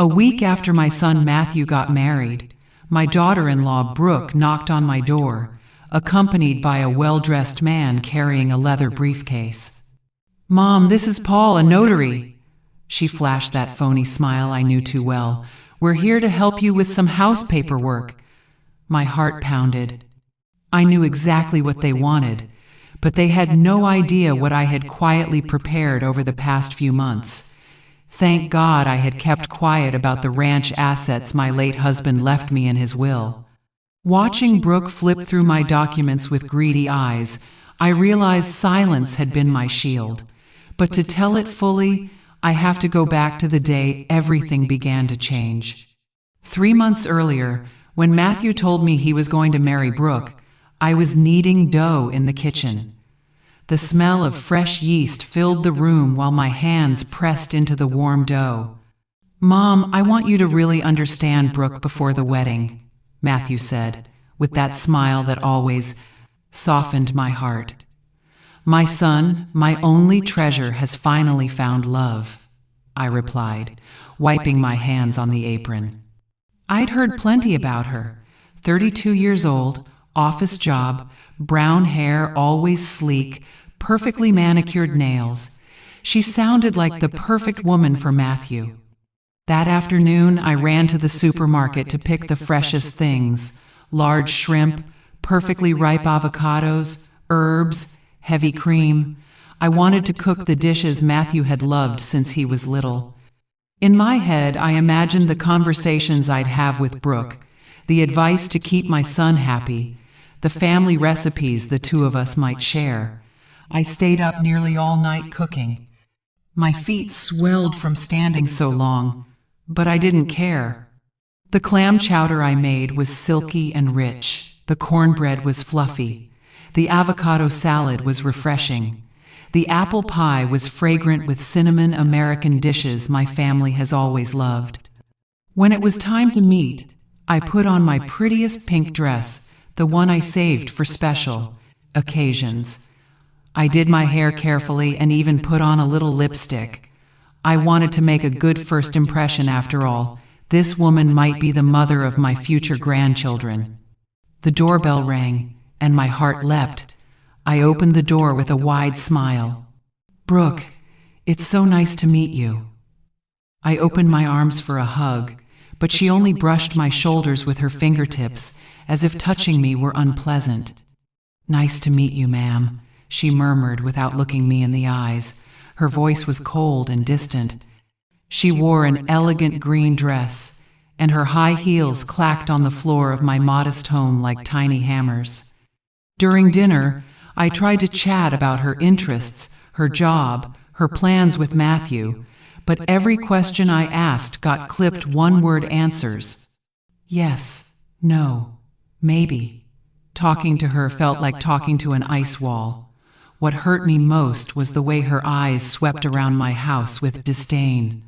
A week after my son Matthew got married, my daughter-in-law Brooke knocked on my door, accompanied by a well-dressed man carrying a leather briefcase. "Mom, this is Paul, a notary." She flashed that phony smile I knew too well. "We're here to help you with some house paperwork." My heart pounded. I knew exactly what they wanted, but they had no idea what I had quietly prepared over the past few months. Thank God I had kept quiet about the ranch assets my late husband left me in his will. Watching Brooke flip through my documents with greedy eyes, I realized silence had been my shield. But to tell it fully, I have to go back to the day everything began to change. 3 months earlier, when Matthew told me he was going to marry Brooke, I was kneading dough in the kitchen. The smell of fresh yeast filled the room while my hands pressed into the warm dough. "Mom, I want you to really understand Brooke before the wedding," Matthew said, with that smile that always softened my heart. "My son, my only treasure, has finally found love," I replied, wiping my hands on the apron. I'd heard plenty about her. 32 years old, office job, brown hair always sleek, perfectly manicured nails. She sounded like the perfect woman for Matthew. That afternoon, I ran to the supermarket to pick the freshest things: large shrimp, perfectly ripe avocados, herbs, heavy cream. I wanted to cook the dishes Matthew had loved since he was little. In my head, I imagined the conversations I'd have with Brooke, the advice to keep my son happy, the family recipes the two of us might share. I stayed up nearly all night cooking. My feet swelled from standing so long, but I didn't care. The clam chowder I made was silky and rich. The cornbread was fluffy. The avocado salad was refreshing. The apple pie was fragrant with cinnamon American dishes my family has always loved. When it was time to meet, I put on my prettiest pink dress, the one I saved for special occasions. I did my hair carefully and even put on a little lipstick. I wanted to make a good first impression after all. This woman might be the mother of my future grandchildren. The doorbell rang, and my heart leapt. I opened the door with a wide smile. "Brooke, it's so nice to meet you." I opened my arms for a hug, but she only brushed my shoulders with her fingertips, as if touching me were unpleasant. "Nice to meet you, ma'am," she murmured without looking me in the eyes. Her voice was cold and distant. She wore an elegant green dress, and her high heels clacked on the floor of my modest home like tiny hammers. During dinner, I tried to chat about her interests, her job, her plans with Matthew, but every question I asked got clipped one-word answers. Yes, no, maybe. Talking to her felt like talking to an ice wall. What hurt me most was the way her eyes swept around my house with disdain,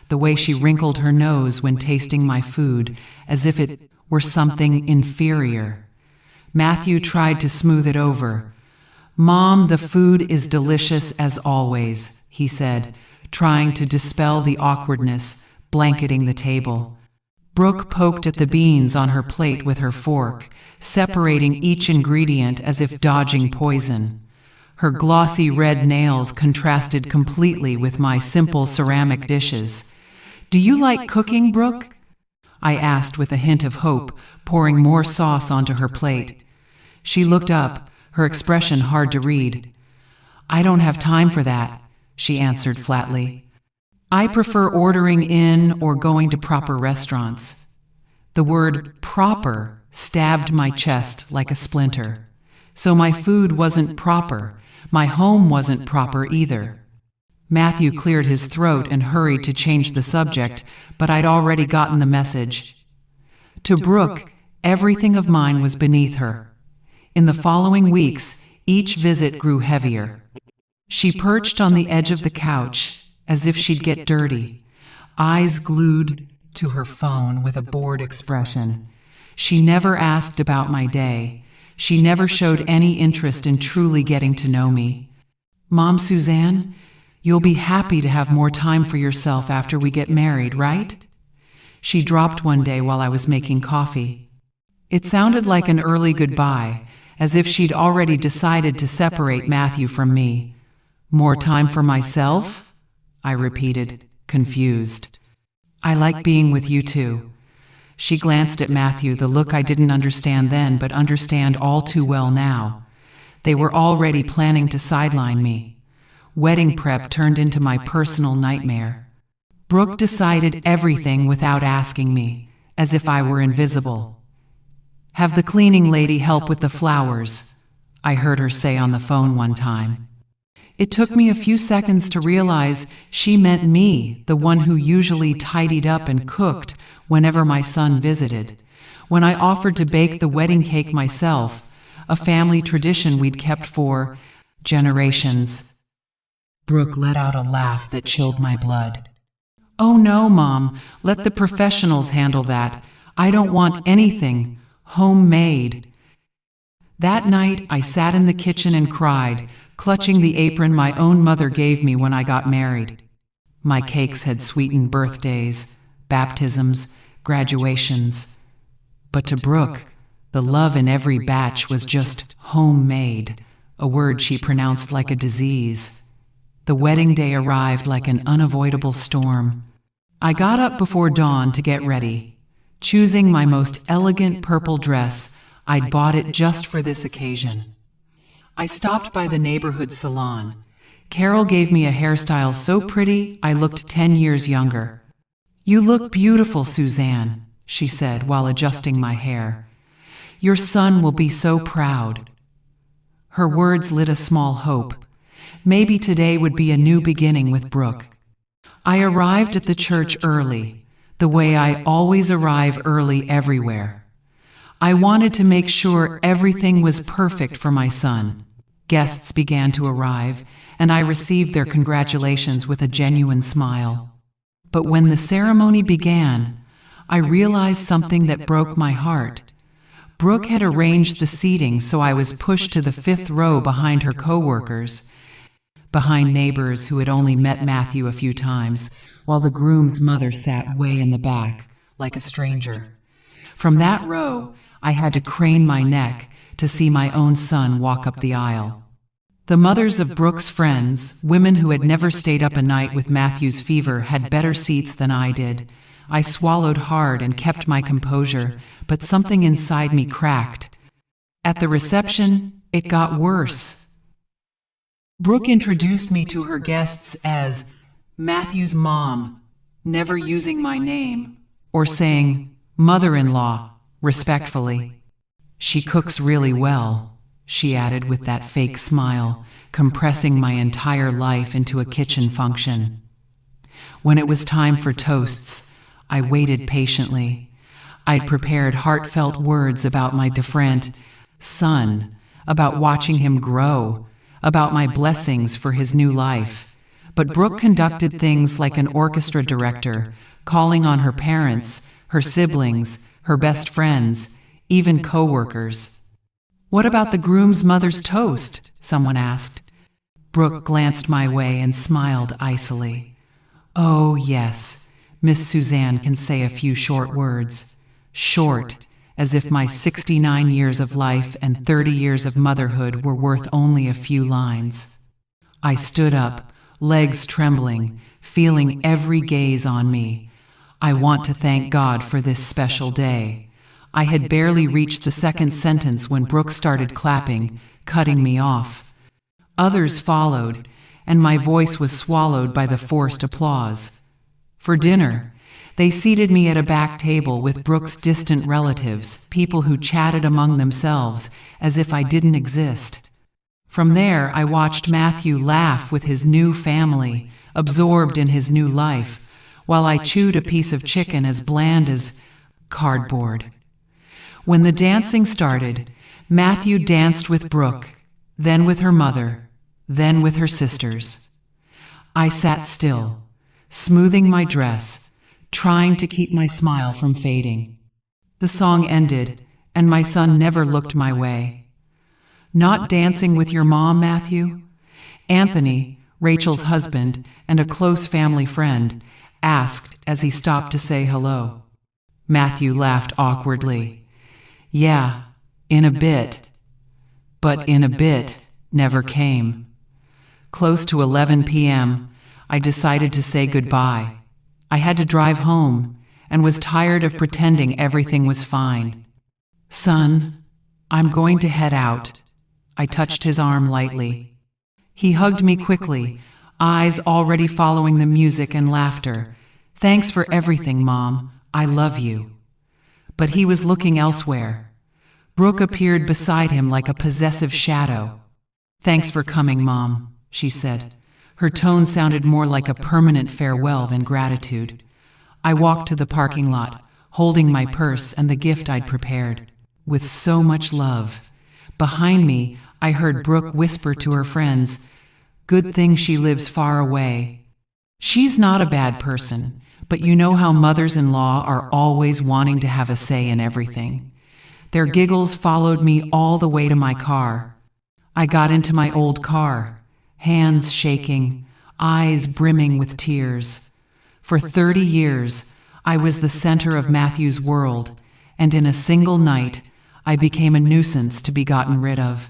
the way she wrinkled her nose when tasting my food, as if it were something inferior. Matthew tried to smooth it over. "Mom, the food is delicious as always," he said, trying to dispel the awkwardness, blanketing the table. Brooke poked at the beans on her plate with her fork, separating each ingredient as if dodging poison. Her glossy red nails contrasted completely with my simple ceramic dishes. "Do you like cooking, Brooke?" I asked with a hint of hope, pouring more sauce onto her plate. She looked up, her expression hard to read. "I don't have time for that," she answered flatly. "I prefer ordering in or going to proper restaurants." The word proper stabbed my chest like a splinter. So my food wasn't proper. My home wasn't proper either. Matthew cleared his throat and hurried to change the subject, but I'd already gotten the message. To Brooke, everything of mine was beneath her. In the following weeks, each visit grew heavier. She perched on the edge of the couch, as if she'd get dirty, eyes glued to her phone with a bored expression. She never asked about my day. She never showed any interest in truly getting to know me. "Mom, Suzanne, you'll be happy to have more time for yourself after we get married, right?" She dropped one day while I was making coffee. It sounded like an early goodbye, as if she'd already decided to separate Matthew from me. More time for myself? I repeated, confused. I like being with you too. She glanced at Matthew, the look I didn't understand then but understand all too well now. They were already planning to sideline me. Wedding prep turned into my personal nightmare. Brooke decided everything without asking me, as if I were invisible. "Have the cleaning lady help with the flowers," I heard her say on the phone one time. It took me a few seconds to realize she meant me, the one who usually tidied up and cooked whenever my son visited. When I offered to bake the wedding cake myself, a family tradition we'd kept for generations. Brooke let out a laugh that chilled my blood. "Oh no, Mom, let the professionals handle that. I don't want anything homemade." That night, I sat in the kitchen and cried, clutching the apron my own mother gave me when I got married. My cakes had sweetened birthdays, baptisms, graduations. But to Brooke, the love in every batch was just homemade, a word she pronounced like a disease. The wedding day arrived like an unavoidable storm. I got up before dawn to get ready, choosing my most elegant purple dress. I'd bought it just for this occasion. I stopped by the neighborhood salon. Carol gave me a hairstyle so pretty I looked 10 years younger. "You look beautiful, Suzanne," she said while adjusting my hair. "Your son will be so proud." Her words lit a small hope. Maybe today would be a new beginning with Brooke. I arrived at the church early, the way I always arrive early everywhere. I wanted to make sure everything was perfect for my son. Guests began to arrive, and I received their congratulations with a genuine smile. But when the ceremony began, I realized something that broke my heart. Brooke had arranged the seating so I was pushed to the 5th row behind her coworkers, behind neighbors who had only met Matthew a few times, while the groom's mother sat way in the back, like a stranger. From that row, I had to crane my neck to see my own son walk up the aisle. The mothers of Brooke's friends, women who had never stayed up a night with Matthew's fever, had better seats than I did. I swallowed hard and kept my composure, but something inside me cracked. At the reception, it got worse. Brooke introduced me to her guests as Matthew's mom, never using my name, or saying mother-in-law, respectfully. "She cooks really well," she added with that fake smile, compressing my entire life into a kitchen function. When it was time for toasts, I waited patiently. I'd prepared heartfelt words about my different son, about watching him grow, about my blessings for his new life. But Brooke conducted things like an orchestra director, calling on her parents, her siblings, her best friends, even co-workers. "What about the groom's mother's toast?" someone asked. Brooke glanced my way and smiled icily. "Oh, yes, Miss Suzanne can say a few short words." Short, as if my 69 years of life and 30 years of motherhood were worth only a few lines. I stood up, legs trembling, feeling every gaze on me. I want to thank God for this special day. I had barely reached the second sentence when Brooke started clapping, cutting me off. Others followed, and my voice was swallowed by the forced applause. For dinner, they seated me at a back table with Brooke's distant relatives, people who chatted among themselves as if I didn't exist. From there, I watched Matthew laugh with his new family, absorbed in his new life, while I chewed a piece of chicken as bland as cardboard. When the dancing started, Matthew danced with Brooke, then with her mother, then with her sisters. I sat still, smoothing my dress, trying to keep my smile from fading. The song ended, and my son never looked my way. "Not dancing with your mom, Matthew?" Anthony, Rachel's husband, and a close family friend, asked as he stopped to say hello. Matthew laughed awkwardly. Yeah, in a bit. But in a bit never came. Close to 11 p.m., I decided to say goodbye. I had to drive home and was tired of pretending everything was fine. Son, I'm going to head out. I touched his arm lightly. He hugged me quickly, eyes already following the music and laughter. Thanks for everything, Mom. I love you. But he was looking elsewhere. Brooke appeared beside him like a possessive shadow. Thanks for coming, Mom, she said. Her tone sounded more like a permanent farewell than gratitude. I walked to the parking lot, holding my purse and the gift I'd prepared. With so much love. Behind me, I heard Brooke whisper to her friends, "Good thing she lives far away." She's not a bad person, but you know how mothers-in-law are always wanting to have a say in everything. Their giggles followed me all the way to my car. I got into my old car, hands shaking, eyes brimming with tears. For 30 years, I was the center of Matthew's world, and in a single night, I became a nuisance to be gotten rid of.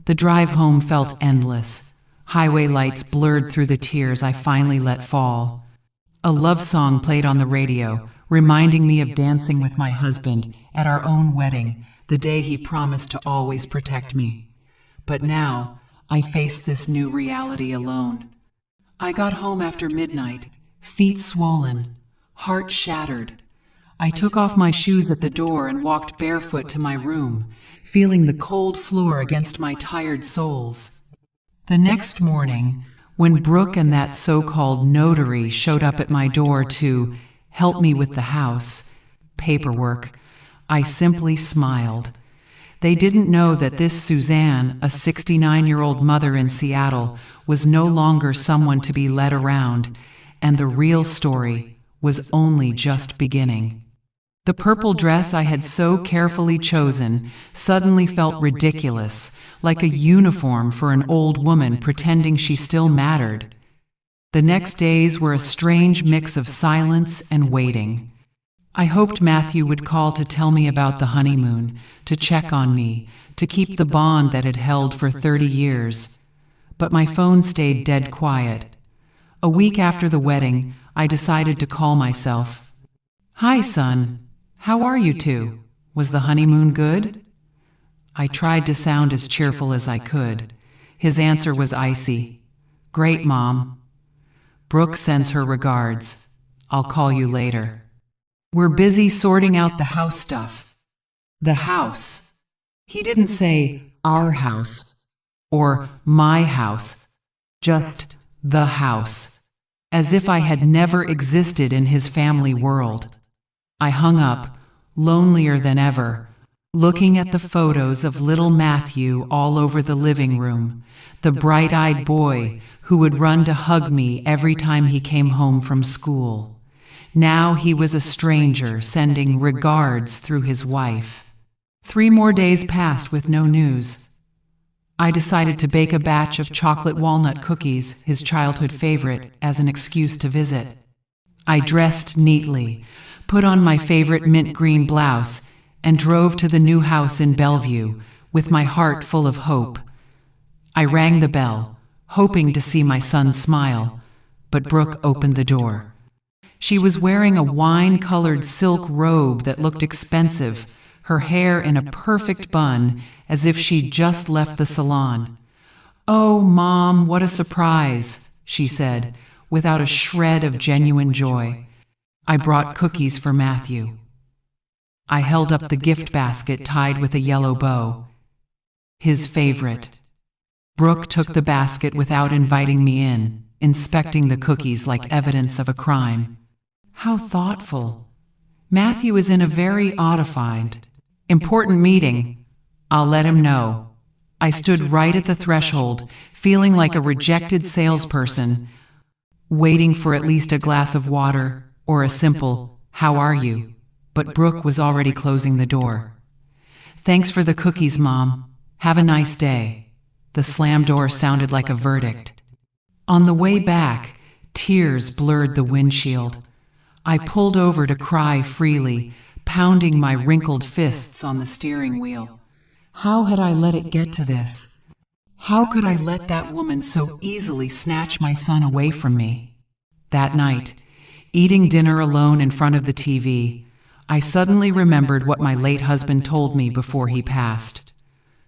The drive home felt endless. Highway lights blurred through the tears I finally let fall. A love song played on the radio, reminding me of dancing with my husband at our own wedding, the day he promised to always protect me. But now, I faced this new reality alone. I got home after midnight, feet swollen, heart shattered. I took off my shoes at the door and walked barefoot to my room, feeling the cold floor against my tired soles. The next morning, when Brooke and that so-called notary showed up at my door to help me with the house paperwork, I simply smiled. They didn't know that this Suzanne, a 69-year-old mother in Seattle, was no longer someone to be led around, and the real story was only just beginning. The purple dress I had so carefully chosen suddenly felt ridiculous, like a uniform for an old woman pretending she still mattered. The next days were a strange mix of silence and waiting. I hoped Matthew would call to tell me about the honeymoon, to check on me, to keep the bond that had held for 30 years. But my phone stayed dead quiet. A week after the wedding, I decided to call myself. "Hi, son. How are you two? Was the honeymoon good?" I tried to sound as cheerful as I could. His answer was icy. "Great, Mom. Brooke sends her regards. I'll call you later. We're busy sorting out the house stuff." The house. He didn't say our house or my house, just the house, as if I had never existed in his family world. I hung up, lonelier than ever, looking at the photos of little Matthew all over the living room, the bright-eyed boy who would run to hug me every time he came home from school. Now he was a stranger sending regards through his wife. 3 more days passed with no news. I decided to bake a batch of chocolate walnut cookies, his childhood favorite, as an excuse to visit. I dressed neatly, put on my favorite mint green blouse, and drove to the new house in Bellevue, with my heart full of hope. I rang the bell, hoping to see my son smile, but Brooke opened the door. She was wearing a wine-colored silk robe that looked expensive, her hair in a perfect bun, as if she'd just left the salon. "Oh, Mom, what a surprise," she said, without a shred of genuine joy. I brought cookies for Matthew. I held up the gift basket tied with a yellow bow. His favorite. Brooke took the basket without inviting me in, inspecting the cookies like evidence of a crime. How thoughtful. Matthew is in a very audified, important meeting. I'll let him know. I stood right at the threshold, feeling like a rejected salesperson, waiting for at least a glass of water or a simple, "How are you?" But Brooke was already closing the door. "Thanks for the cookies, Mom. Have a nice day." The slam door sounded like a verdict. On the way back, tears blurred the windshield. I pulled over to cry freely, pounding my wrinkled fists on the steering wheel. How had I let it get to this? How could I let that woman so easily snatch my son away from me? That night, eating dinner alone in front of the TV, I suddenly remembered what my late husband told me before he passed.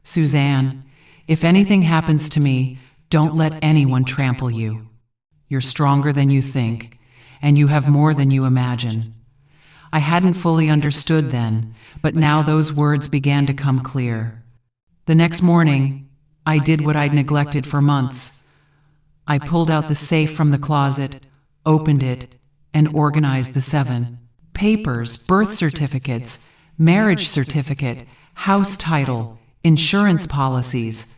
Suzanne, if anything happens to me, don't let anyone trample you. You're stronger than you think, and you have more than you imagine. I hadn't fully understood then, but now those words began to come clear. The next morning, I did what I'd neglected for months. I pulled out the safe from the closet, opened it, and organized the 7 papers, birth certificates, marriage certificate, house title, insurance policies.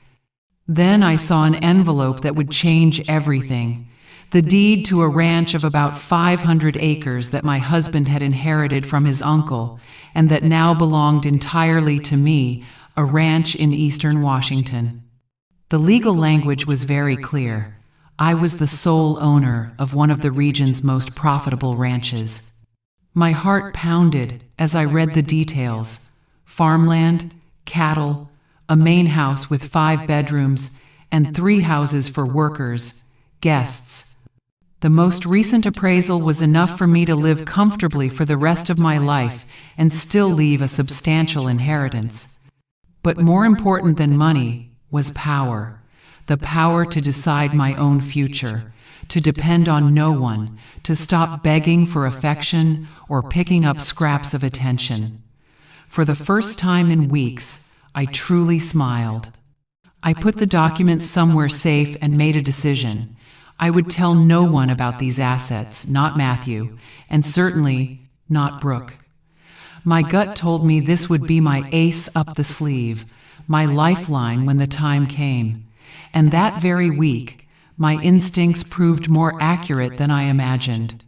Then I saw an envelope that would change everything. The deed to a ranch of about 500 acres that my husband had inherited from his uncle, and that now belonged entirely to me, a ranch in eastern Washington. The legal language was very clear. I was the sole owner of one of the region's most profitable ranches. My heart pounded as I read the details: farmland, cattle, a main house with 5 bedrooms, and 3 houses for workers, guests. The most recent appraisal was enough for me to live comfortably for the rest of my life and still leave a substantial inheritance. But more important than money was power. The power to decide my own future, to depend on no one, to stop begging for affection or picking up scraps of attention. For the first time in weeks, I truly smiled. I put the documents somewhere safe and made a decision. I would tell no one about these assets, not Matthew, and certainly not Brooke. My gut told me this would be my ace up the sleeve, my lifeline when the time came. And that very week, my instincts proved more accurate than I imagined.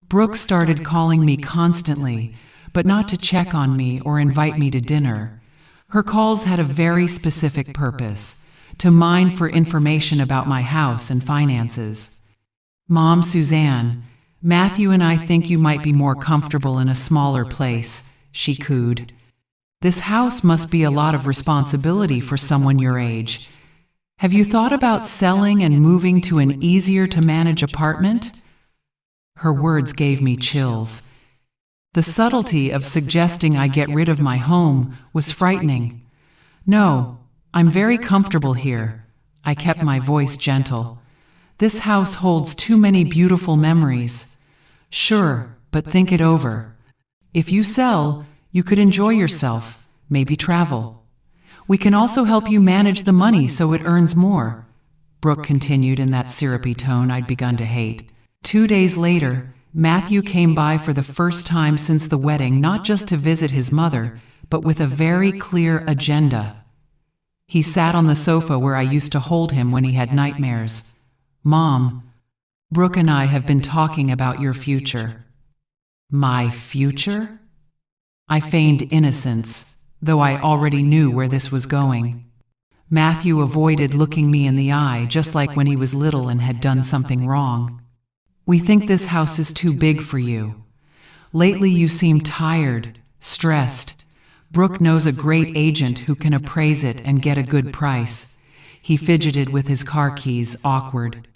Brooke started calling me constantly, but not to check on me or invite me to dinner. Her calls had a very specific purpose: to mine for information about my house and finances. "Mom, Suzanne, Matthew and I think you might be more comfortable in a smaller place," she cooed. "This house must be a lot of responsibility for someone your age. Have you thought about selling and moving to an easier-to-manage apartment?" Her words gave me chills. The subtlety of suggesting I get rid of my home was frightening. "No, I'm very comfortable here." I kept my voice gentle. "This house holds too many beautiful memories." "Sure, but think it over. If you sell, you could enjoy yourself, maybe travel. We can also help you manage the money so it earns more," Brooke continued in that syrupy tone I'd begun to hate. 2 days later, Matthew came by for the first time since the wedding, not just to visit his mother, but with a very clear agenda. He sat on the sofa where I used to hold him when he had nightmares. "Mom, Brooke and I have been talking about your future." "My future?" I feigned innocence, though I already knew where this was going. Matthew avoided looking me in the eye, just like when he was little and had done something wrong. "We think this house is too big for you. Lately you seem tired, stressed. Brooke knows a great agent who can appraise it and get a good price." He fidgeted with his car keys, awkward.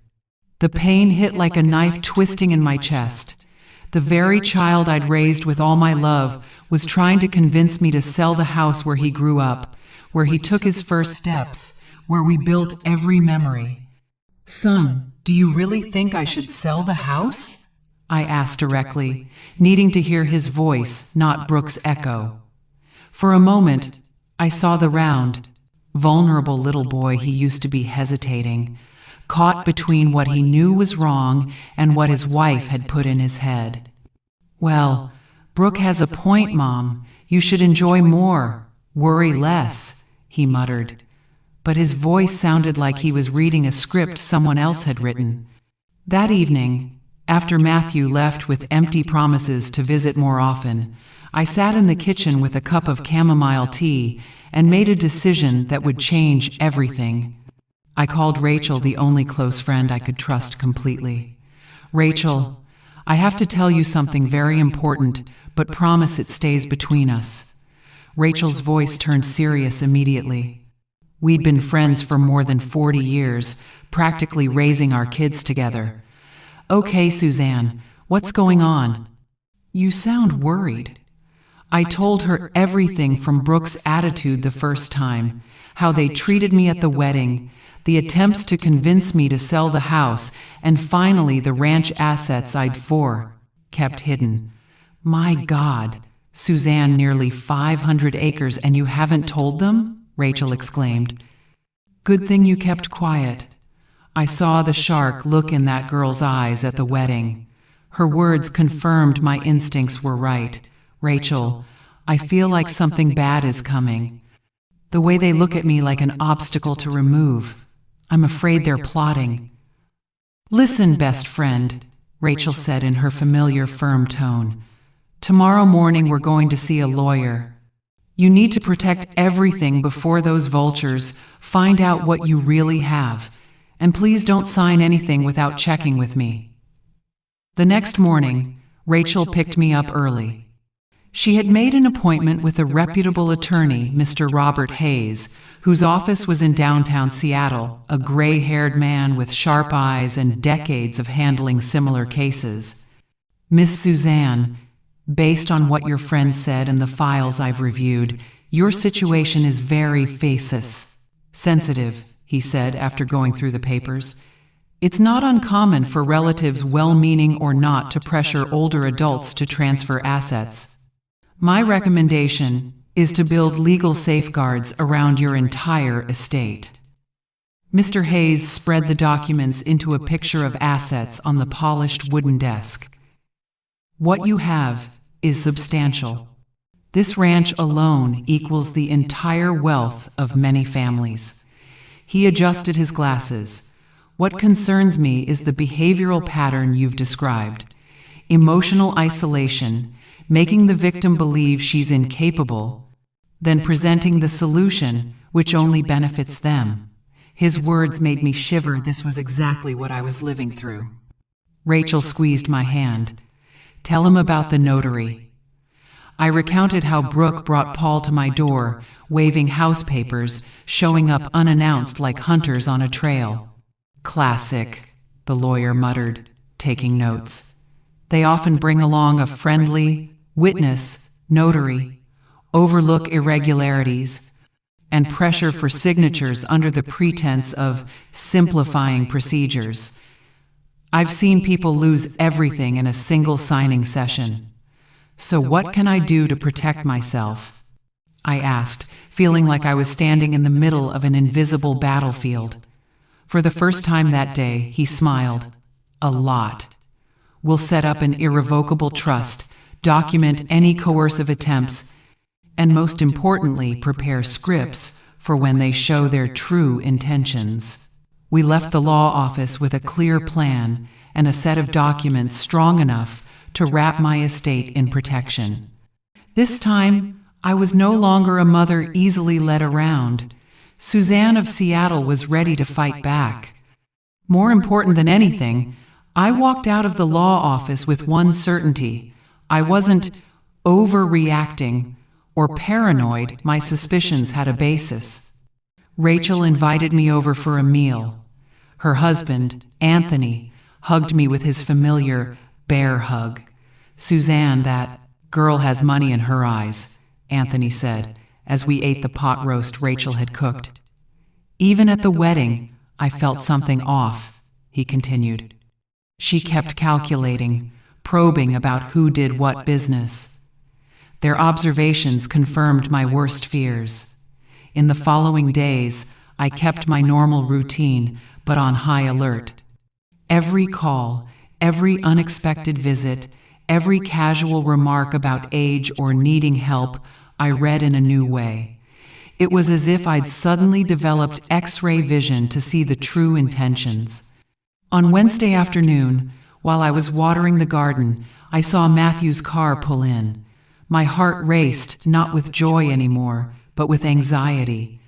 The pain hit like a knife twisting in my chest. The very child I'd raised with all my love was trying to convince me to sell the house where he grew up, where he took his first steps, where we built every memory. "Son, do you really think I should sell the house?" I asked directly, needing to hear his voice, not Brooke's echo. For a moment, I saw the round, vulnerable little boy he used to be hesitating, caught between what he knew was wrong and what his wife had put in his head. "Well, Brooke has a point, Mom. You should enjoy more, worry less," he muttered. But his voice sounded like he was reading a script someone else had written. That evening, after Matthew left with empty promises to visit more often, I sat in the kitchen with a cup of chamomile tea and made a decision that would change everything. I called Rachel, the only close friend I could trust completely. "Rachel, I have to tell you something very important, but promise it stays between us." Rachel's voice turned serious immediately. We'd been friends for more than 40 years, practically raising our kids together. "Okay, Suzanne, what's going on?" "You sound worried." I told her everything, from Brooke's attitude the first time, how they treated me at the wedding, the attempts to convince me to sell the house, and finally the ranch assets I'd kept hidden. "My God, Suzanne, nearly 500 acres and you haven't told them?" Rachel exclaimed. "Good thing you kept quiet." I saw the shark look in that girl's eyes at the wedding. Her words confirmed my instincts were right. "Rachel, I feel like something bad is coming. The way they look at me like an obstacle to remove. I'm afraid they're plotting." "Listen, best friend," Rachel said in her familiar firm tone. "Tomorrow morning we're going to see a lawyer. You need to protect everything before those vultures find out what you really have. And please don't sign anything without checking with me." The next morning, Rachel picked me up early. She had made an appointment with a reputable attorney, Mr. Robert Hayes, whose office was in downtown Seattle, a gray-haired man with sharp eyes and decades of handling similar cases. "Miss Suzanne, based on what your friend said and the files I've reviewed, your situation is very sensitive," he said after going through the papers. "It's not uncommon for relatives, well-meaning or not, to pressure older adults to transfer assets. My recommendation is to build legal safeguards around your entire estate." Mr. Hayes spread the documents into a picture of assets on the polished wooden desk. "What you have is substantial. This ranch alone equals the entire wealth of many families." He adjusted his glasses. "What concerns me is the behavioral pattern you've described. Emotional isolation, making the victim believe she's incapable, then presenting the solution, which only benefits them." His words made me shiver. This was exactly what I was living through. Rachel squeezed my hand. "Tell him about the notary." I recounted how Brooke brought Paul to my door, waving house papers, showing up unannounced like hunters on a trail. "Classic," the lawyer muttered, taking notes. "They often bring along a friendly witness, notary, overlook irregularities, and pressure for signatures under the pretense of simplifying procedures. I've seen people lose everything in a single signing session. So what can I do to protect myself?" I asked, feeling like I was standing in the middle of an invisible battlefield. For the first time that day, he smiled. "A lot. We'll set up an irrevocable trust, document any coercive attempts, and most importantly, prepare scripts for when they show their true intentions." We left the law office with a clear plan and a set of documents strong enough to wrap my estate in protection. This time, I was no longer a mother easily led around. Suzanne of Seattle was ready to fight back. More important than anything, I walked out of the law office with one certainty: I wasn't overreacting or paranoid. My suspicions had a basis. Rachel invited me over for a meal. Her husband, Anthony, hugged me with his familiar bear hug. "Suzanne, that girl has money in her eyes," Anthony said, as we ate the pot roast Rachel had cooked. "Even at the wedding, I felt something off," he continued. "She kept calculating, probing about who did what business." Their observations confirmed my worst fears. In the following days, I kept my normal routine, but on high alert. Every call, every unexpected visit, every casual remark about age or needing help, I read in a new way. It was as if I'd suddenly developed X-ray vision to see the true intentions. On Wednesday afternoon, while I was watering the garden, I saw Matthew's car pull in. My heart raced, not with joy anymore, but with anxiety.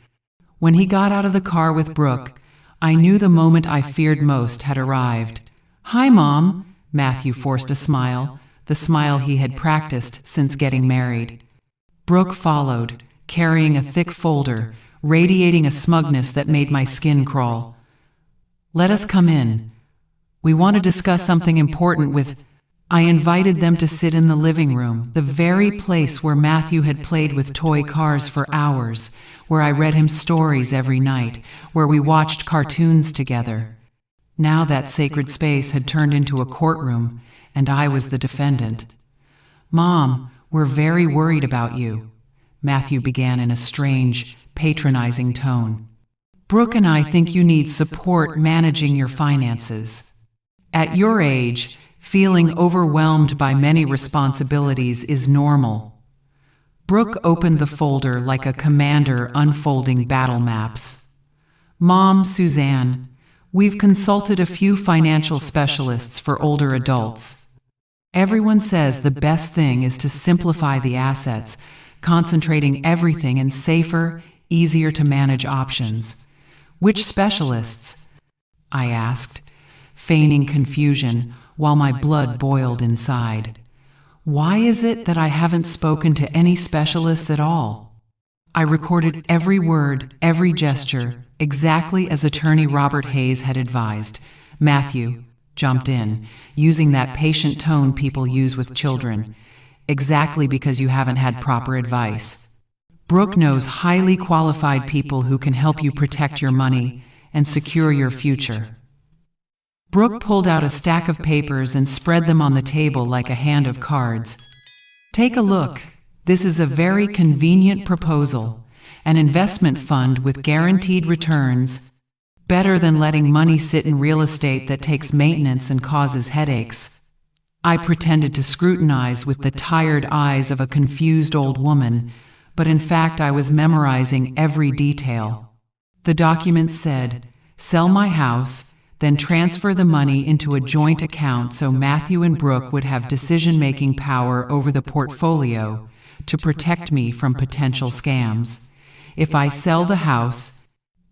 When he got out of the car with Brooke, I knew the moment I feared most had arrived. "Hi, Mom," Matthew forced a smile, the smile he had practiced since getting married. Brooke followed, carrying a thick folder, radiating a smugness that made my skin crawl. "Let us come in. We want to discuss something important with—" I invited them to sit in the living room, the very place where Matthew had played with toy cars for hours, where I read him stories every night, where we watched cartoons together. Now that sacred space had turned into a courtroom, and I was the defendant. "Mom, we're very worried about you," Matthew began in a strange, patronizing tone. "Brooke and I think you need support managing your finances. At your age, feeling overwhelmed by many responsibilities is normal." Brooke opened the folder like a commander unfolding battle maps. "Mom, Suzanne, we've consulted a few financial specialists for older adults. Everyone says the best thing is to simplify the assets, concentrating everything in safer, easier to manage options." "Which specialists?" I asked, feigning confusion while my blood boiled inside. Why is it that I haven't spoken to any specialists at all? I recorded every word, every gesture, exactly as attorney Robert Hayes had advised. Matthew jumped in, using that patient tone people use with children. "Exactly because you haven't had proper advice. Brooke knows highly qualified people who can help you protect your money and secure your future." Brooke pulled out a stack of papers and spread them on the table like a hand of cards. "Take a look. This is a very convenient proposal. An investment fund with guaranteed returns. Better than letting money sit in real estate that takes maintenance and causes headaches." I pretended to scrutinize with the tired eyes of a confused old woman, but in fact I was memorizing every detail. The document said, "Sell my house, then transfer the money into a joint account so Matthew and Brooke would have decision-making power over the portfolio to protect me from potential scams. If I sell the house,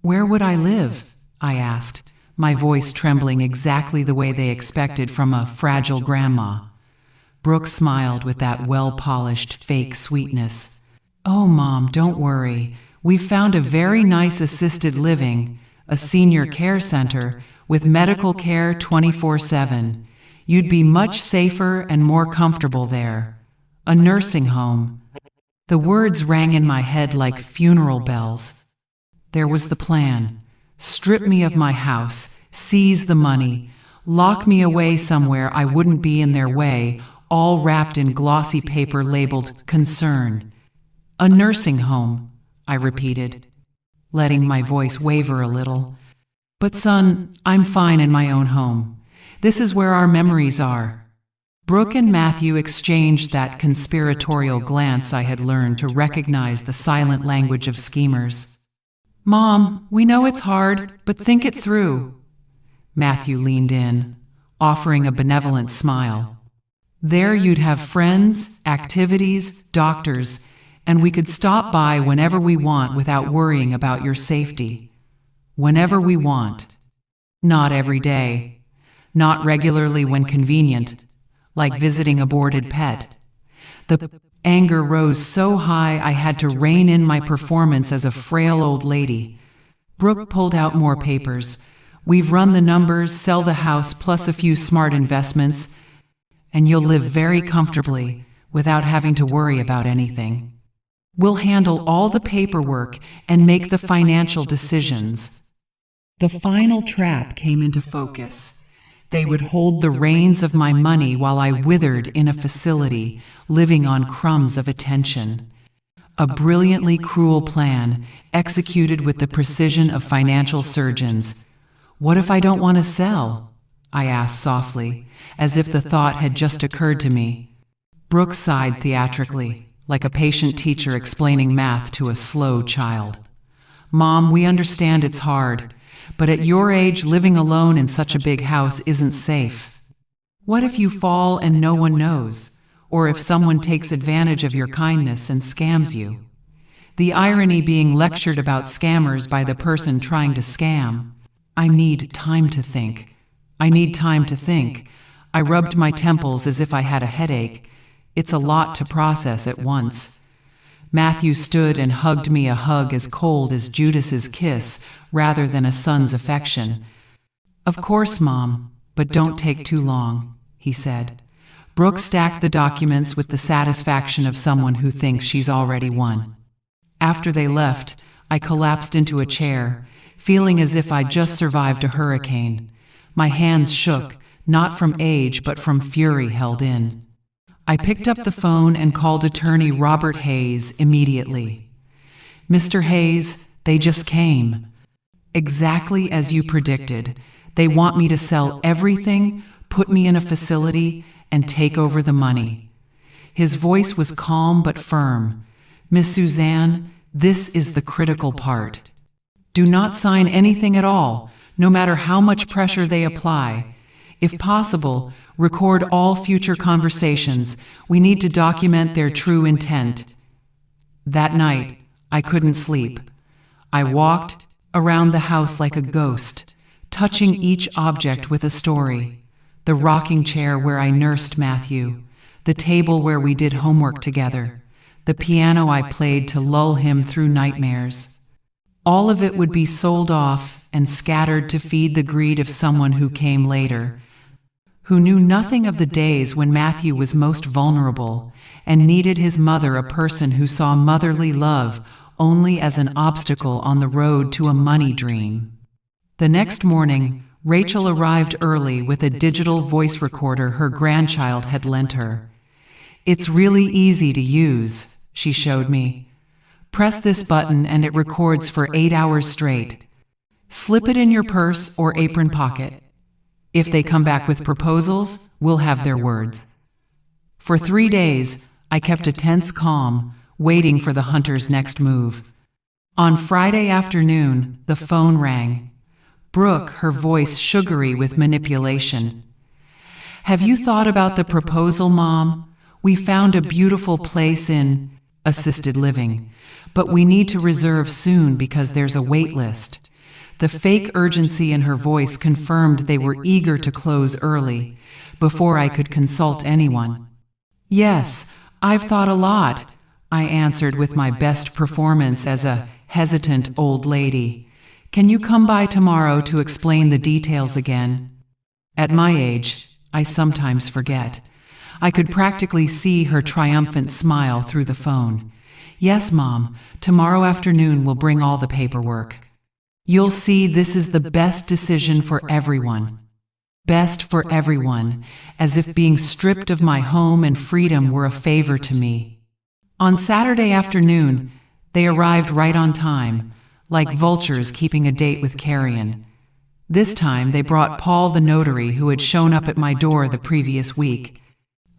where would I live?" I asked, my voice trembling exactly the way they expected from a fragile grandma. Brooke smiled with that well-polished fake sweetness. "Oh, Mom, don't worry. We've found a very nice assisted living, a senior care center, with medical care 24/7. You'd be much safer and more comfortable there. A nursing home." The words rang in my head like funeral bells. There was the plan. Strip me of my house, seize the money, lock me away somewhere I wouldn't be in their way, all wrapped in glossy paper labeled "concern." "A nursing home," I repeated, letting my voice waver a little. "But son, I'm fine in my own home. This is where our memories are." Brooke and Matthew exchanged that conspiratorial glance I had learned to recognize the silent language of schemers. "Mom, we know it's hard, but think it through." Matthew leaned in, offering a benevolent smile. "There you'd have friends, activities, doctors, and we could stop by whenever we want without worrying about your safety. Whenever we want. Not every day. Not regularly when convenient, like visiting a boarded pet." The anger rose so high I had to rein in my performance as a frail old lady. Brooke pulled out more papers. "We've run the numbers, sell the house plus a few smart investments, and you'll live very comfortably without having to worry about anything. We'll handle all the paperwork and make the financial decisions." The final trap came into focus. They would hold the reins of my money while I withered in a facility, living on crumbs of attention. A brilliantly cruel plan, executed with the precision of financial surgeons. "What if I don't want to sell?" I asked softly, as if the thought had just occurred to me. Brooke sighed theatrically, like a patient teacher explaining math to a slow child. "Mom, we understand it's hard. But at your age, living alone in such a big house isn't safe. What if you fall and no one knows? Or if someone takes advantage of your kindness and scams you?" The irony being lectured about scammers by the person trying to scam. "I need time to think. I need time to think. I rubbed my temples as if I had a headache. It's a lot to process at once. Matthew stood and hugged me, a hug as cold as Judas's kiss rather than a son's affection. "Of course, Mom, but don't take too long," he said. Brooke stacked the documents with the satisfaction of someone who thinks she's already won. After they left, I collapsed into a chair, feeling as if I'd just survived a hurricane. My hands shook, not from age but from fury held in. I picked up the phone and called attorney Robert Hayes immediately. "Mr. Hayes, they just came. Exactly as you predicted. They want me to sell everything, put me in a facility, and take over the money." His voice was calm but firm. "Miss Suzanne, this is the critical part. Do not sign anything at all, no matter how much pressure they apply. If possible, record all future conversations. We need to document their true intent." That night, I couldn't sleep. I walked around the house like a ghost, touching each object with a story. The rocking chair where I nursed Matthew, the table where we did homework together, the piano I played to lull him through nightmares. All of it would be sold off and scattered to feed the greed of someone who came later, who knew nothing of the days when Matthew was most vulnerable and needed his mother, a person who saw motherly love only as an obstacle on the road to a money dream. The next morning, Rachel arrived early with a digital voice recorder her grandchild had lent her. "It's really easy to use," she showed me. "Press this button and it records for 8 hours straight. Slip it in your purse or apron pocket. If they come back with proposals, we'll have their words." For 3 days, I kept a tense calm, waiting for the hunter's next move. On Friday afternoon, the phone rang. Brooke, her voice sugary with manipulation. "Have you thought about the proposal, Mom? We found a beautiful place in assisted living, but we need to reserve soon because there's a wait list." The fake urgency in her voice confirmed they were eager to close early, before I could consult anyone. "Yes, I've thought a lot," I answered with my best performance as a hesitant old lady. "Can you come by tomorrow to explain the details again?" At my age, I sometimes forget. I could practically see her triumphant smile through the phone. "Yes, Mom, tomorrow afternoon we'll bring all the paperwork. You'll see this is the best decision for everyone." Best for everyone, as if being stripped of my home and freedom were a favor to me. On Saturday afternoon, they arrived right on time, like vultures keeping a date with carrion. This time they brought Paul the notary, who had shown up at my door the previous week.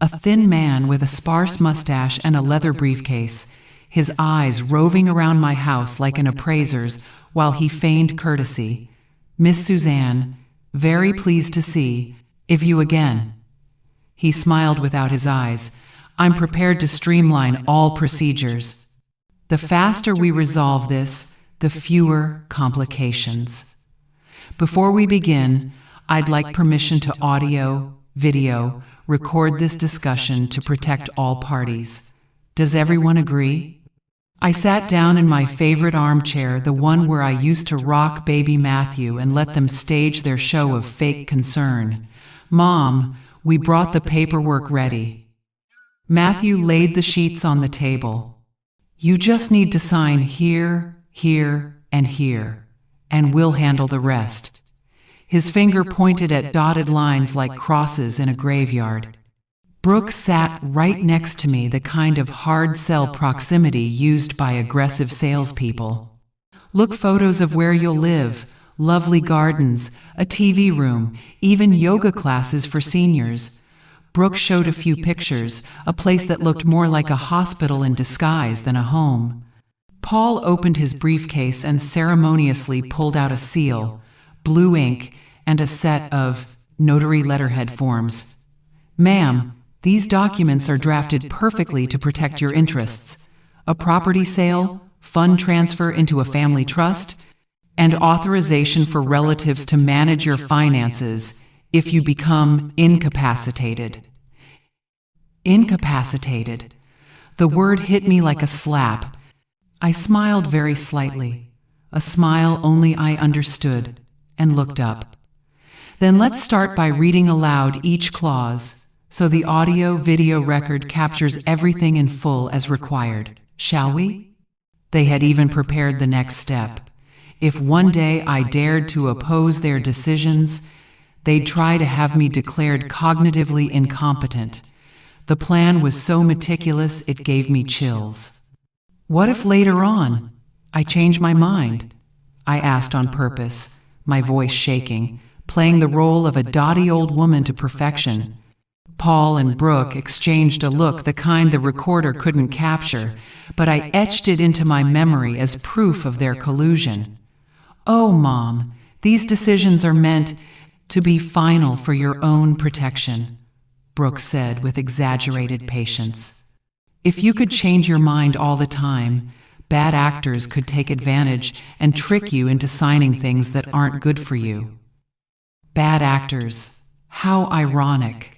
A thin man with a sparse mustache and a leather briefcase, his eyes roving around my house like an appraiser's while he feigned courtesy. "Miss Suzanne, very pleased to see you again." He smiled without his eyes. "I'm prepared to streamline all procedures. The faster we resolve this, the fewer complications. Before we begin, I'd like permission to audio, video, record this discussion to protect all parties. Does everyone agree?" I sat down in my favorite armchair, the one where I used to rock baby Matthew and let them stage their show of fake concern. "Mom, we brought the paperwork ready." Matthew laid the sheets on the table. "You just need to sign here, here, and here, and we'll handle the rest." His finger pointed at dotted lines like crosses in a graveyard. Brooke sat right next to me, the kind of hard sell proximity used by aggressive salespeople. "Look, photos of where you'll live, lovely gardens, a TV room, even yoga classes for seniors." Brooke showed a few pictures, a place that looked more like a hospital in disguise than a home. Paul opened his briefcase and ceremoniously pulled out a seal, blue ink, and a set of notary letterhead forms. "Ma'am, these documents are drafted perfectly to protect your interests. A property sale, fund transfer into a family trust, and authorization for relatives to manage your finances if you become incapacitated. Incapacitated. The word hit me like a slap. I smiled very slightly, a smile only I understood, and looked up. Then let's start by reading aloud each clause, so the audio-video record captures everything in full as required, shall we? They had even prepared the next step. If one day I dared to oppose their decisions, they'd try to have me declared cognitively incompetent. The plan was so meticulous it gave me chills. What if later on I change my mind? I asked on purpose, my voice shaking, playing the role of a dotty old woman to perfection. Paul and Brooke exchanged a look, the kind the recorder couldn't capture, but I etched it into my memory as proof of their collusion. Oh, Mom, these decisions are meant to be final for your own protection, Brooke said with exaggerated patience. If you could change your mind all the time, bad actors could take advantage and trick you into signing things that aren't good for you. Bad actors. How ironic.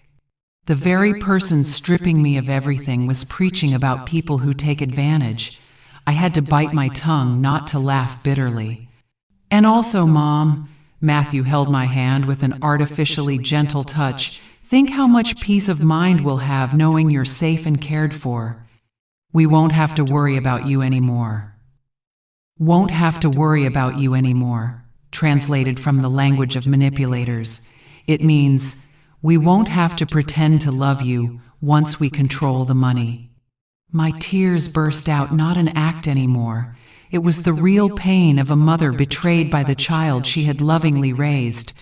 The very person stripping me of everything was preaching about people who take advantage. I had to bite my tongue not to laugh bitterly. And also, Mom, Matthew held my hand with an artificially gentle touch, think how much peace of mind we'll have knowing you're safe and cared for. We won't have to worry about you anymore. Won't have to worry about you anymore. Translated from the language of manipulators, it means we won't have to pretend to love you once we control the money. My tears burst out, not an act anymore. It was the real pain of a mother betrayed by the child she had lovingly raised.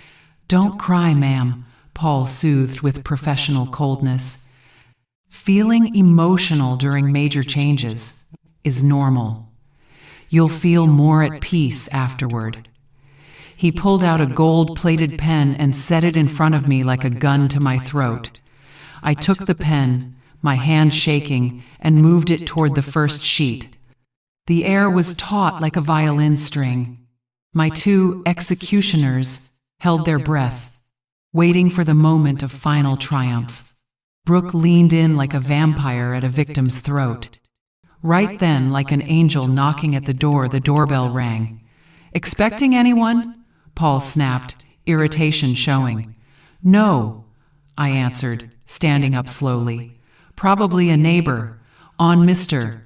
Don't cry, ma'am, Paul soothed with professional coldness. Feeling emotional during major changes is normal. You'll feel more at peace afterward. He pulled out a gold-plated pen and set it in front of me like a gun to my throat. I took the pen, my hand shaking, and moved it toward the first sheet. The air was taut like a violin string. My two executioners held their breath, waiting for the moment of final triumph. Brooke leaned in like a vampire at a victim's throat. Right then, like an angel knocking at the doorbell rang. "Expecting anyone?" Paul snapped, irritation showing. "No," I answered, standing up slowly. "Probably a neighbor, on Mr.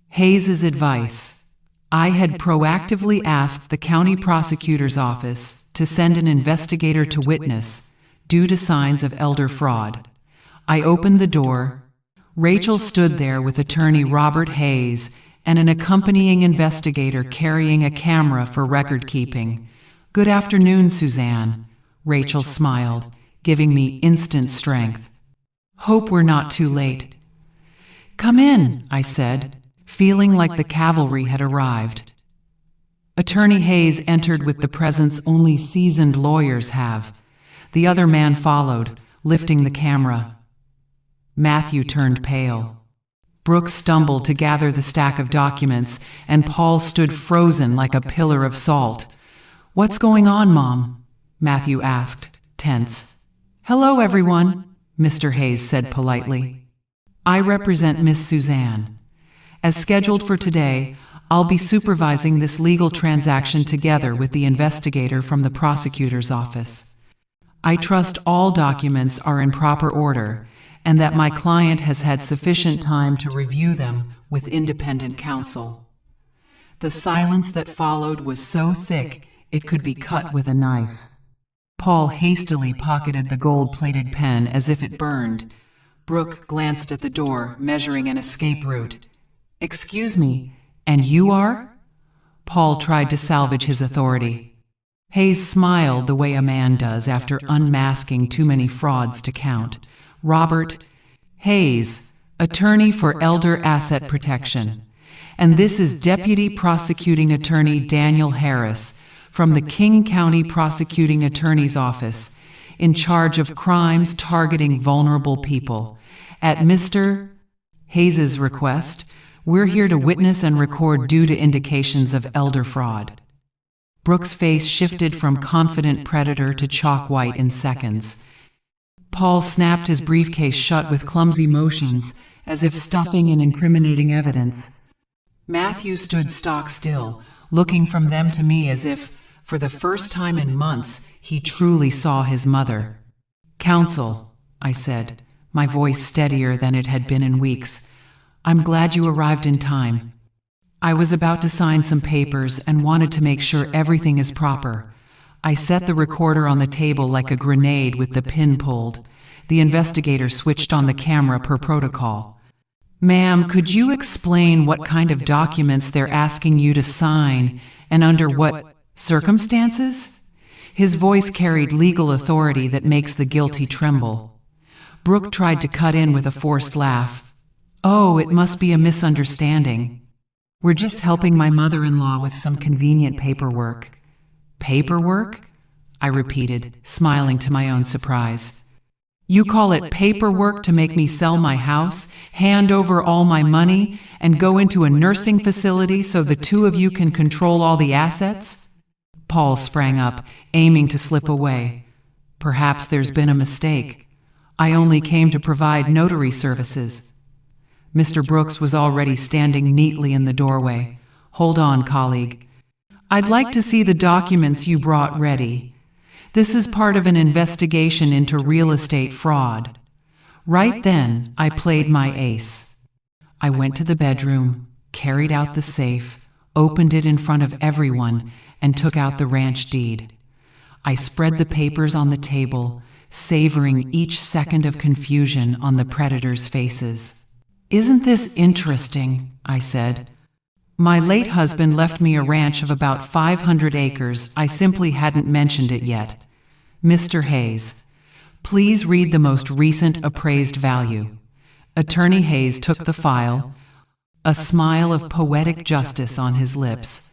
Hayes's advice." I had proactively asked the county prosecutor's office to send an investigator to witness, due to signs of elder fraud. I opened the door. Rachel stood there with attorney Robert Hayes and an accompanying investigator carrying a camera for record-keeping. "Good afternoon, Suzanne," Rachel smiled, giving me instant strength. "Hope we're not too late." "Come in," I said, feeling like the cavalry had arrived. Attorney Hayes entered with the presence only seasoned lawyers have. The other man followed, lifting the camera. Matthew turned pale. Brooke stumbled to gather the stack of documents, and Paul stood frozen like a pillar of salt. "What's going on, Mom?" Matthew asked, tense. "Hello, everyone," Mr. Hayes said politely. "I represent Miss Suzanne. As scheduled for today, I'll be supervising this legal transaction together with the investigator from the prosecutor's office. I trust all documents are in proper order, and that my client has had sufficient time to review them with independent counsel." The silence that followed was so thick it could be cut with a knife. Paul hastily pocketed the gold-plated pen as if it burned. Brooke glanced at the door, measuring an escape route. "Excuse me, and you are?" Paul tried to salvage his authority. Hayes smiled the way a man does after unmasking too many frauds to count. "Robert Hayes, attorney for Elder Asset Protection. And this is Deputy Prosecuting Attorney Daniel Harris from the King County Prosecuting Attorney's Office, in charge of crimes targeting vulnerable people. At Mr. Hayes's request, we're here to witness and record due to indications of elder fraud." Brooke's face shifted from confident predator to chalk white in seconds. Paul snapped his briefcase shut with clumsy motions, as if stuffing in incriminating evidence. Matthew stood stock still, looking from them to me as if, for the first time in months, he truly saw his mother. "Counsel," I said, my voice steadier than it had been in weeks, "I'm glad you arrived in time. I was about to sign some papers and wanted to make sure everything is proper." I set the recorder on the table like a grenade with the pin pulled. The investigator switched on the camera per protocol. "Ma'am, could you explain what kind of documents they're asking you to sign and under what circumstances?" His voice carried legal authority that makes the guilty tremble. Brooke tried to cut in with a forced laugh. "Oh, it must be a misunderstanding. We're just helping my mother-in-law with some convenient paperwork." "Paperwork?" I repeated, smiling to my own surprise. "You call it paperwork to make me sell my house, hand over all my money, and go into a nursing facility so the two of you can control all the assets?" Paul sprang up, aiming to slip away. "Perhaps there's been a mistake. I only came to provide notary services." Mr. Brooks was already standing neatly in the doorway. "Hold on, colleague. I'd like to see the documents you brought ready. This is part of an investigation into real estate fraud." Right then, I played my ace. I went to the bedroom, carried out the safe, opened it in front of everyone, and took out the ranch deed. I spread the papers on the table, savoring each second of confusion on the predators' faces. "Isn't this interesting?" I said. "My late husband left me a ranch of about 500 acres. I simply hadn't mentioned it yet. Mr. Hayes, please read the most recent appraised value." Attorney Hayes took the file, a smile of poetic justice on his lips.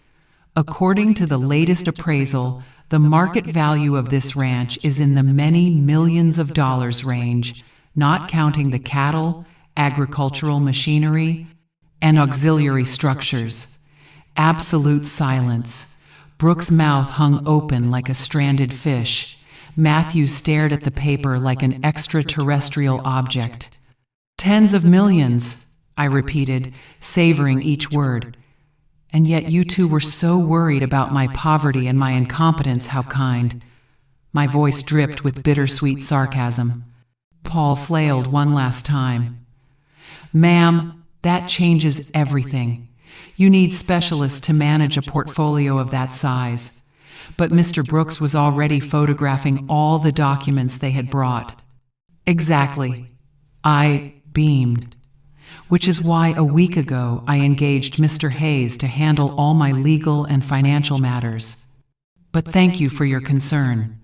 "According to the latest appraisal, the market value of this ranch is in the many millions of dollars range, not counting the cattle, agricultural machinery, and auxiliary structures." Absolute silence. Brooke's mouth hung open like a stranded fish. Matthew stared at the paper like an extraterrestrial object. "Tens of millions," I repeated, savoring each word. "And yet you two were so worried about my poverty and my incompetence. How kind." My voice dripped with bittersweet sarcasm. Paul flailed one last time. "Ma'am, that changes everything. You need specialists to manage a portfolio of that size." But Mr. Brooks was already photographing all the documents they had brought. "Exactly." I beamed. "Which is why a week ago I engaged Mr. Hayes to handle all my legal and financial matters. But thank you for your concern."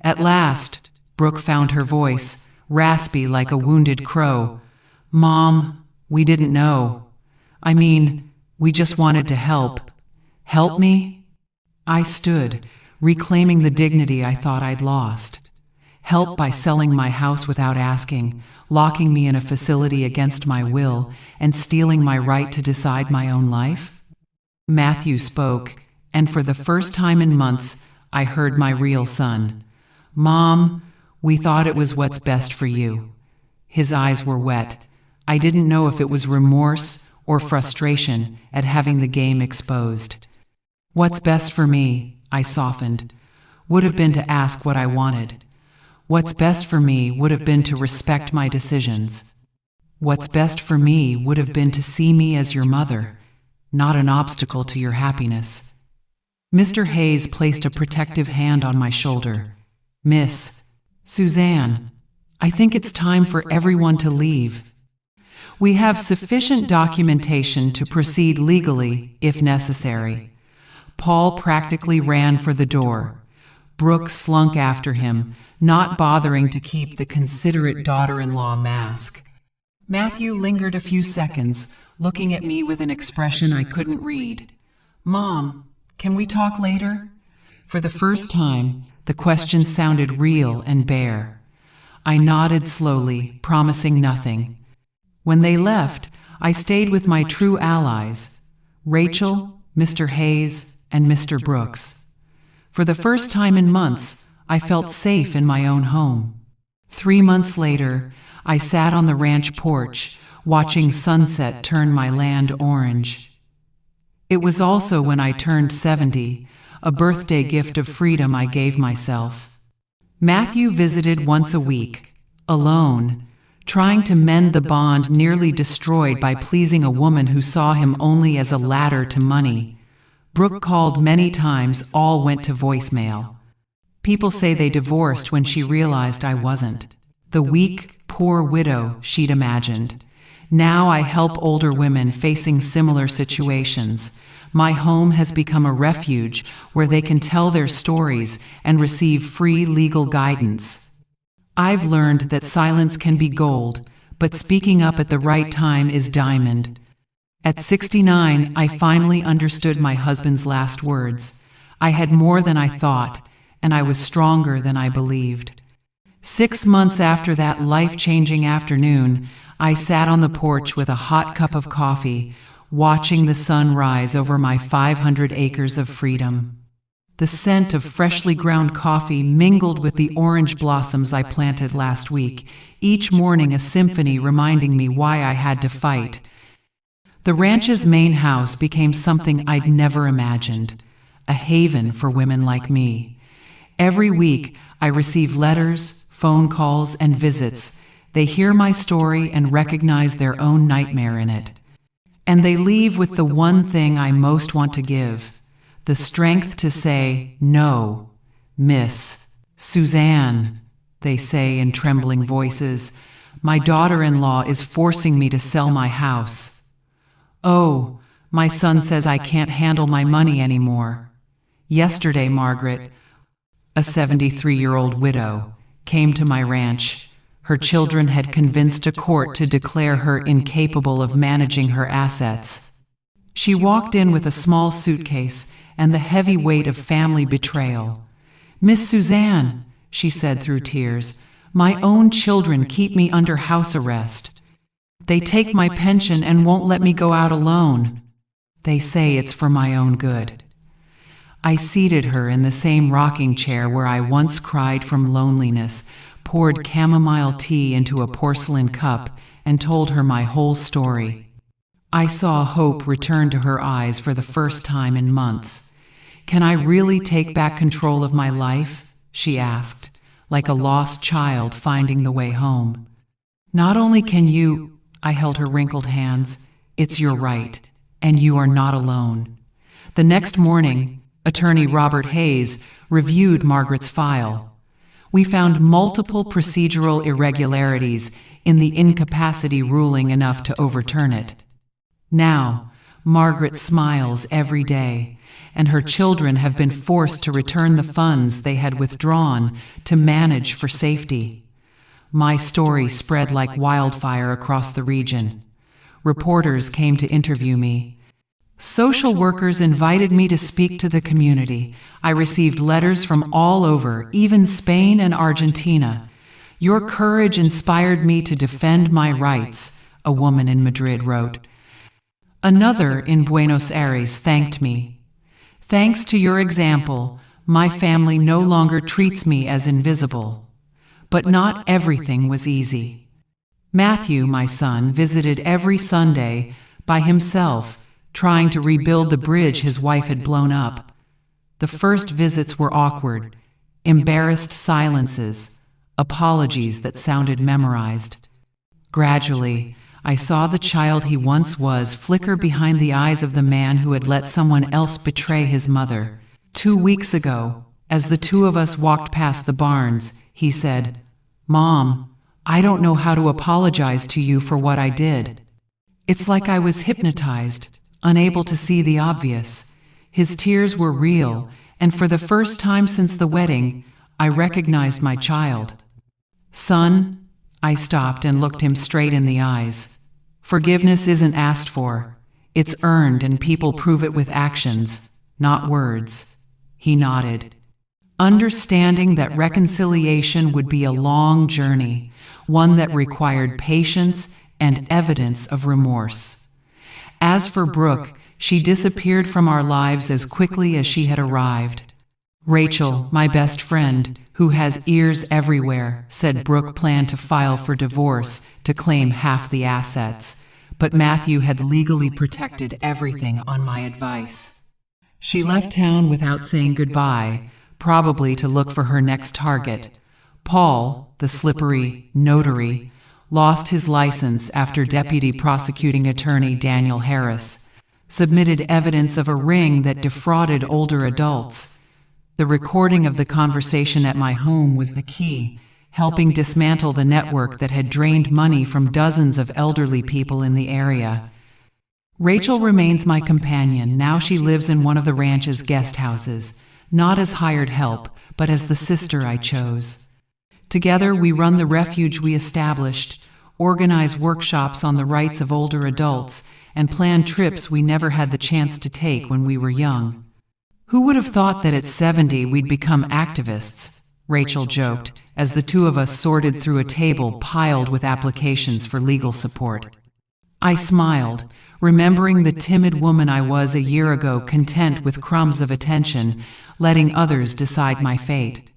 At last, Brooke found her voice, raspy like a wounded crow. "Mom, we didn't know. I mean, we just wanted to help." "Help me?" I stood, reclaiming the dignity I thought I'd lost. "Help by selling my house without asking, locking me in a facility against my will, and stealing my right to decide my own life?" Matthew spoke, and for the first time in months, I heard my real son. "Mom, we thought it was what's best for you." His eyes were wet. I didn't know if it was remorse or frustration at having the game exposed. "What's best for me," I softened, "would have been to ask what I wanted. What's best for me would have been to respect my decisions. What's best for me would have been to see me as your mother, not an obstacle to your happiness." Mr. Hayes placed a protective hand on my shoulder. "Miss Suzanne, I think it's time for everyone to leave. We have sufficient documentation to proceed legally, if necessary." Paul practically ran for the door. Brooke slunk after him, not bothering to keep the considerate daughter-in-law mask. Matthew lingered a few seconds, looking at me with an expression I couldn't read. "Mom, can we talk later?" For the first time, the question sounded real and bare. I nodded slowly, promising nothing. When they left, I stayed with my true allies, Rachel, Mr. Hayes, and Mr. Brooks. For the first time in months, I felt safe in my own home. 3 months later, I sat on the ranch porch, watching sunset turn my land orange. It was also when I turned 70, a birthday gift of freedom I gave myself. Matthew visited once a week, alone, trying to mend the bond nearly destroyed by pleasing a woman who saw him only as a ladder to money. Brooke called many times, all went to voicemail. People say they divorced when she realized I wasn't. The weak, poor widow she'd imagined. Now I help older women facing similar situations. My home has become a refuge where they can tell their stories and receive free legal guidance. I've learned that silence can be gold, but speaking up at the right time is diamond. At 69, I finally understood my husband's last words. I had more than I thought, and I was stronger than I believed. 6 months after that life-changing afternoon, I sat on the porch with a hot cup of coffee, watching the sun rise over my 500 acres of freedom. The scent of freshly ground coffee mingled with the orange blossoms I planted last week, each morning a symphony reminding me why I had to fight. The ranch's main house became something I'd never imagined, a haven for women like me. Every week, I receive letters, phone calls, and visits. They hear my story and recognize their own nightmare in it. And they leave with the one thing I most want to give, the strength to say, "No, Miss Suzanne," they say in trembling voices. "My daughter-in-law is forcing me to sell my house. Oh, my son says I can't handle my money anymore." Yesterday, Margaret, a 73-year-old widow, came to my ranch. Her children had convinced a court to declare her incapable of managing her assets. She walked in with a small suitcase and the heavy weight of family betrayal. "Miss Suzanne," she said through tears, "my own children keep me under house arrest. They take my pension and won't let me go out alone. They say it's for my own good." I seated her in the same rocking chair where I once cried from loneliness, poured chamomile tea into a porcelain cup, and told her my whole story. I saw hope return to her eyes for the first time in months. "Can I really take back control of my life?" she asked, like a lost child finding the way home. "Not only can you," I held her wrinkled hands, "it's your right, and you are not alone." The next morning, Attorney Robert Hayes reviewed Margaret's file. We found multiple procedural irregularities in the incapacity ruling enough to overturn it. Now, Margaret smiles every day, and her children have been forced to return the funds they had withdrawn to manage for safety. My story spread like wildfire across the region. Reporters came to interview me. Social workers invited me to speak to the community. I received letters from all over, even Spain and Argentina. "Your courage inspired me to defend my rights," a woman in Madrid wrote. Another in Buenos Aires thanked me. "Thanks to your example, my family no longer treats me as invisible." But not everything was easy. Matthew, my son, visited every Sunday by himself, trying to rebuild the bridge his wife had blown up. The first visits were awkward, embarrassed silences, apologies that sounded memorized. Gradually, I saw the child he once was flicker behind the eyes of the man who had let someone else betray his mother. 2 weeks ago, as the two of us walked past the barns, he said, "Mom, I don't know how to apologize to you for what I did." It's like I was hypnotized, unable to see the obvious. His tears were real, and for the first time since the wedding, I recognized my child. "Son," I stopped and looked him straight in the eyes. "Forgiveness isn't asked for. It's earned, and people prove it with actions, not words." He nodded, understanding that reconciliation would be a long journey, one that required patience and evidence of remorse. As for Brooke, she disappeared from our lives as quickly as she had arrived. Rachel, my best friend, who has ears everywhere, said Brooke planned to file for divorce to claim half the assets, but Matthew had legally protected everything on my advice. She left town without saying goodbye, probably to look for her next target. Paul, the slippery notary, lost his license after Deputy Prosecuting Attorney Daniel Harris submitted evidence of a ring that defrauded older adults. The recording of the conversation at my home was the key, helping dismantle the network that had drained money from dozens of elderly people in the area. Rachel remains my companion. Now she lives in one of the ranch's guest houses, not as hired help, but as the sister I chose. Together we run the refuge we established, organize workshops on the rights of older adults, and plan trips we never had the chance to take when we were young. Who would have thought that at 70 we'd become activists? Rachel joked, as the two of us sorted through a table piled with applications for legal support. I smiled, remembering the timid woman I was a year ago, content with crumbs of attention, letting others decide my fate.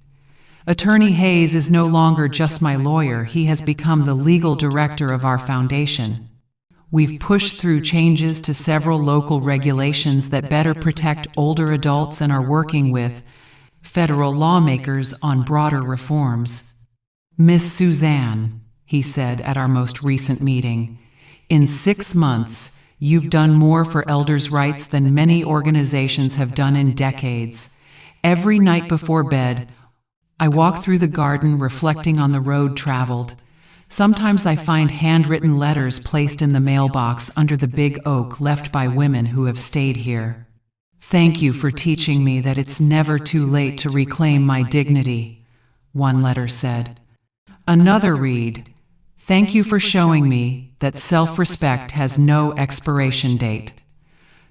Attorney Hayes is no longer just my lawyer, he has become the legal director of our foundation. We've pushed through changes to several local regulations that better protect older adults and are working with federal lawmakers on broader reforms. Miss Suzanne, he said at our most recent meeting, in 6 months, you've done more for elders' rights than many organizations have done in decades. Every night before bed, I walk through the garden reflecting on the road traveled. Sometimes I find handwritten letters placed in the mailbox under the big oak left by women who have stayed here. Thank you for teaching me that it's never too late to reclaim my dignity, one letter said. Another read, thank you for showing me that self-respect has no expiration date.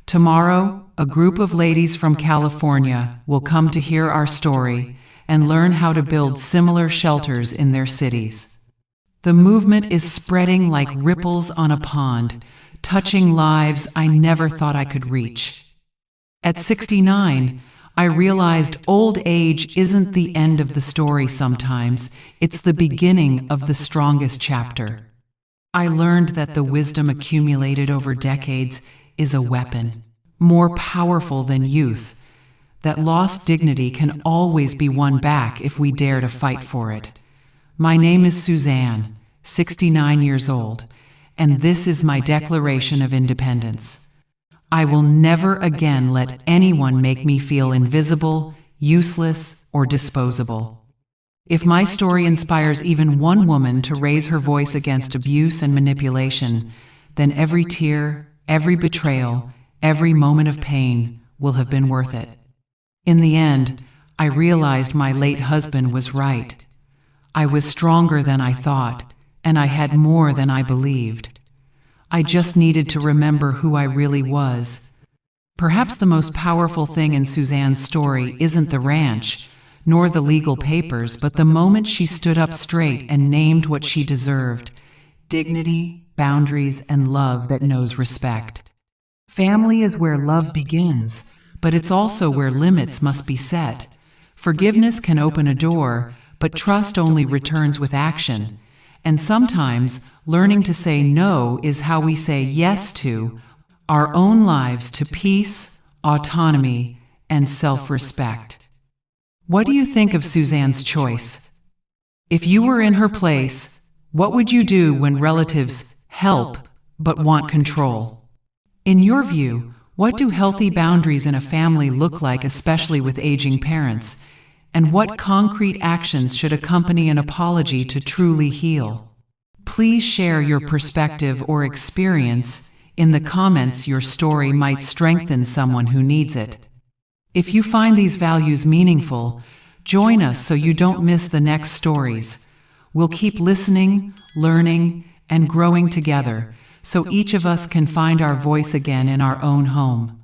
Tomorrow, a group of ladies from California will come to hear our story and learn how to build similar shelters in their cities. The movement is spreading like ripples on a pond, touching lives I never thought I could reach. At 69, I realized old age isn't the end of the story sometimes, it's the beginning of the strongest chapter. I learned that the wisdom accumulated over decades is a weapon, more powerful than youth, that lost dignity can always be won back if we dare to fight for it. My name is Suzanne, 69 years old, and this is my Declaration of Independence. I will never again let anyone make me feel invisible, useless, or disposable. If my story inspires even one woman to raise her voice against abuse and manipulation, then every tear, every betrayal, every moment of pain will have been worth it. In the end, I realized my late husband was right. I was stronger than I thought, and I had more than I believed. I just needed to remember who I really was. Perhaps the most powerful thing in Suzanne's story isn't the ranch, nor the legal papers, but the moment she stood up straight and named what she deserved: dignity, boundaries, and love that knows respect. Family is where love begins, but it's also where limits must be set. Forgiveness can open a door, but trust only returns with action. And sometimes, learning to say no is how we say yes to our own lives, to peace, autonomy, and self-respect. What do you think of Suzanne's choice? If you were in her place, what would you do when relatives help but want control? In your view, what do healthy boundaries in a family look like, especially with aging parents? And what concrete actions should accompany an apology to truly heal? Please share your perspective or experience in the comments. Your story might strengthen someone who needs it. If you find these values meaningful, join us so you don't miss the next stories. We'll keep listening, learning, and growing together, so each of us can find our voice again in our own home.